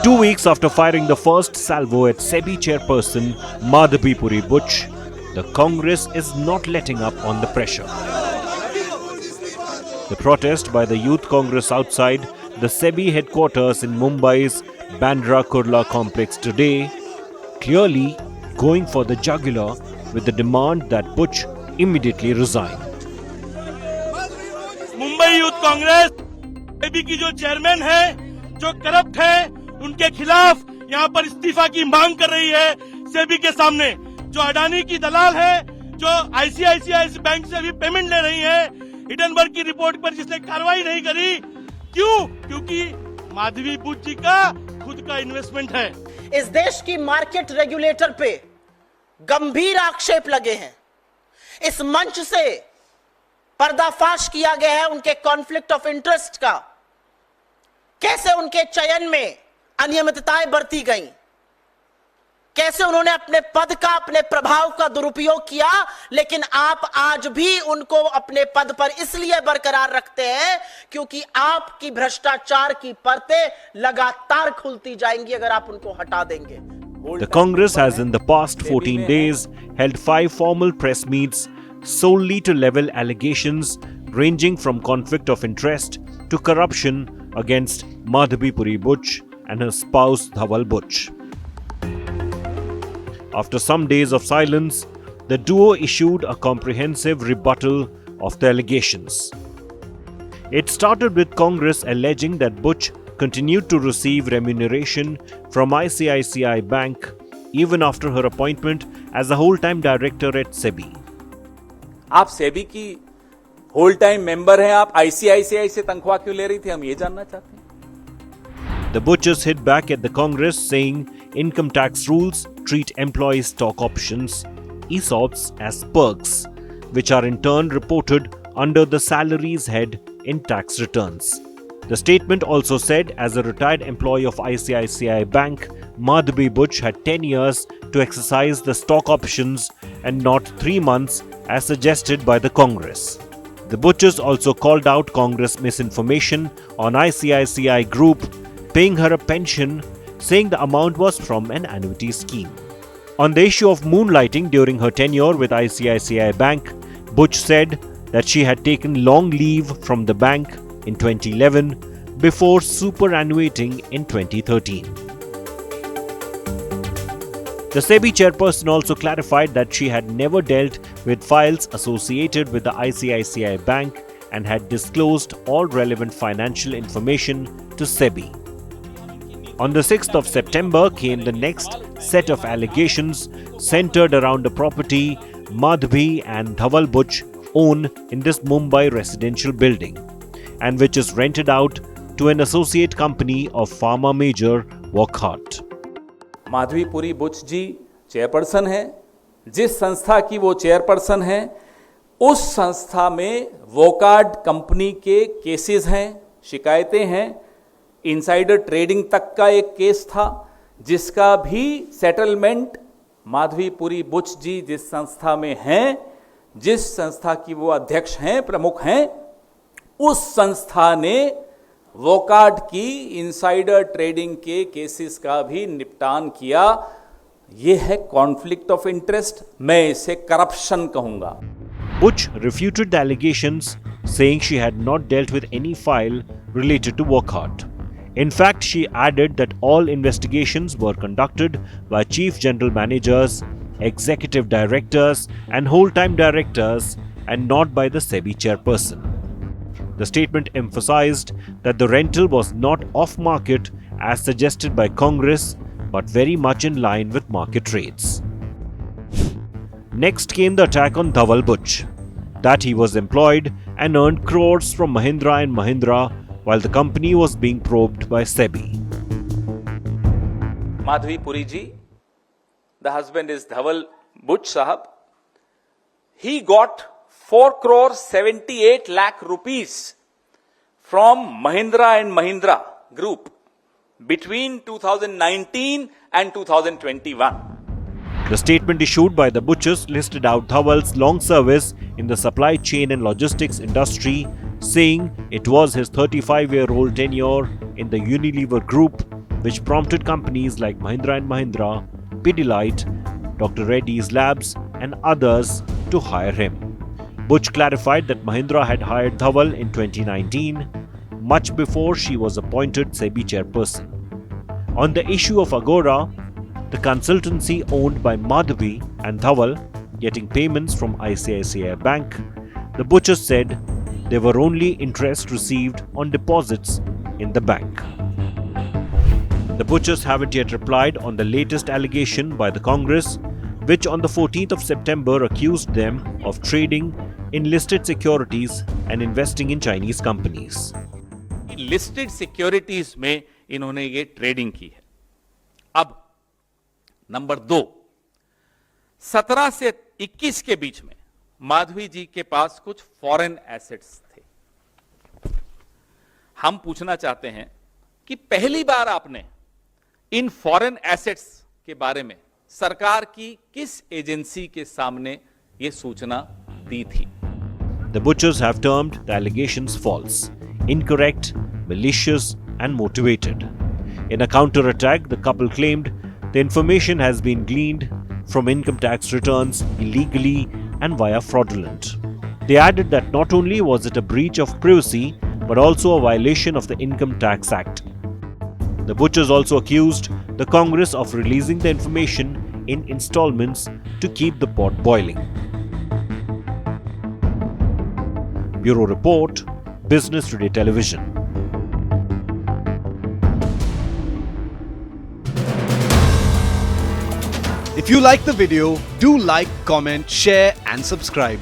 2 weeks after firing the first salvo at SEBI chairperson Madhavi Puri Butch, the Congress is not letting up on the pressure. The protest by the Youth Congress outside the SEBI headquarters in Mumbai's Bandra Kurla complex today, clearly going for the jugular with the demand that Butch immediately resign. Mumbai youth Congress SEBI की जो chairman है, जो corrupt है, उनके खिलाफ यहाँ पर इस्तीफा की मांग कर रही है सेबी के सामने। जो अडानी की दलाल है, जो आईसीआईसीआई बैंक से भी पेमेंट ले रही है, हिडनबर्ग की रिपोर्ट पर जिसने कार्रवाई नहीं करी, क्यों? क्योंकि माधवी बुच जी का खुद का इन्वेस्टमेंट है। इस देश की मार्केट रेगुलेटर पे गंभीर आक्षेप लगे हैं। इस मंच से पर्दाफाश किया गया है उनके कॉन्फ्लिक्ट ऑफ इंटरेस्ट का, कैसे उनके चयन में अनियमितताएं बरती गईं, कैसे उन्होंने अपने पद का, अपने प्रभाव का दुरुपयोग किया, लेकिन आप आज भी उनको अपने पद पर इसलिए बरकरार रखते हैं क्योंकि आपकी भ्रष्टाचार की परतें लगातार खुलती जाएंगी अगर आप उनको हटा देंगे। The Congress has in the past 14 days held 5 formal press meets solely to level allegations ranging from conflict of interest to corruption against Madhavi Puri Butch and her spouse Dhaval Butch. After some days of silence, the duo issued a comprehensive rebuttal of the allegations. It started with Congress alleging that Butch continued to receive remuneration from ICICI Bank even after her appointment as a whole-time director at SEBI. आप सेबी की whole time member हैं, आप ICICI से तनख्वाह क्यों ले रही थी, हम ये जानना चाहते हैं। The Butchers hit back at the Congress saying income tax rules treat employee stock options, ESOPs, as perks, which are in turn reported under the salaries head in tax returns. The statement also said as a retired employee of ICICI Bank, Madhavi Butch had 10 years to exercise the stock options and not 3 months as suggested by the Congress. The Butchers also called out Congress misinformation on ICICI Group paying her a pension, saying the amount was from an annuity scheme. On the issue of moonlighting during her tenure with ICICI Bank, Butch said that she had taken long leave from the bank in 2011 before superannuating in 2013. The SEBI chairperson also clarified that she had never dealt with files associated with the ICICI Bank and had disclosed all relevant financial information to SEBI. On the 6th of September came the next set of allegations centered around the property Madhavi and Dhaval Butch own in this Mumbai residential building, and which is rented out to an associate company of pharma major Wockhardt. Madhabi Puri Buch ji chairperson है। जिस संस्था की वो chairperson है, उस संस्था में Wockhardt company के केसेस हैं, शिकायतें हैं। इनसाइडर ट्रेडिंग तक का एक केस था जिसका भी सेटलमेंट माधवी पुरी बुच जी जिस संस्था में हैं, जिस संस्था की वो अध्यक्ष हैं, प्रमुख हैं, उस संस्था ने वोकार्ड की इनसाइडर ट्रेडिंग के केसेस का भी निपटान किया। यह है कॉन्फ्लिक्ट ऑफ इंटरेस्ट, मैं इसे करप्शन कहूंगा। Butch refuted the allegations, saying she had not dealt with any file related to Wockhardt. In fact, she added that all investigations were conducted by chief general managers, executive directors, and whole-time directors, and not by the SEBI chairperson. The statement emphasized that the rental was not off-market as suggested by Congress, but very much in line with market rates. Next came the attack on Dhaval Butch, that he was employed and earned crores from Mahindra & Mahindra while the company was being probed by SEBI. Madhavi Puri ji, the husband is Dhaval Butch Sahab. He got 4 crore 78 lakh rupees from Mahindra & Mahindra Group between 2019 and 2021. The statement issued by the butchers listed out Dhawal's long service in the supply chain and logistics industry, saying it was his 35-year-old tenure in the Unilever Group which prompted companies like Mahindra & Mahindra, Pidilite, Dr. Reddy's Labs and others to hire him. Butch clarified that Mahindra had hired Dhawal in 2019, much before she was appointed SEBI chairperson. On the issue of Agora, the consultancy owned by Madhavi and Dhawal getting payments from ICICI Bank, the butchers said there were only interest received on deposits in the bank. The butchers haven't yet replied on the latest allegation by the Congress, which on the 14th of September accused them of trading in listed securities and investing in Chinese companies. Listed securities में इन्होंने ये trading की है। अब number 2, 17 से 21 के बीच में माधवी जी के पास कुछ फॉरेन एसेट्स थे। हम पूछना चाहते हैं कि पहली बार आपने इन फॉरेन एसेट्स के बारे में सरकार की किस एजेंसी के सामने यह सूचना दी थी? The butchers have termed the allegations false, incorrect, malicious, and motivated. In a counter-attack, the couple claimed the information has been gleaned from income tax returns illegally and via fraudulent. They added that not only was it a breach of privacy, but also a violation of the Income Tax Act. The butchers also accused the Congress of releasing the information in installments to keep the pot boiling. Bureau Report, Business Today Television. If you like the video, do like, comment, share and subscribe.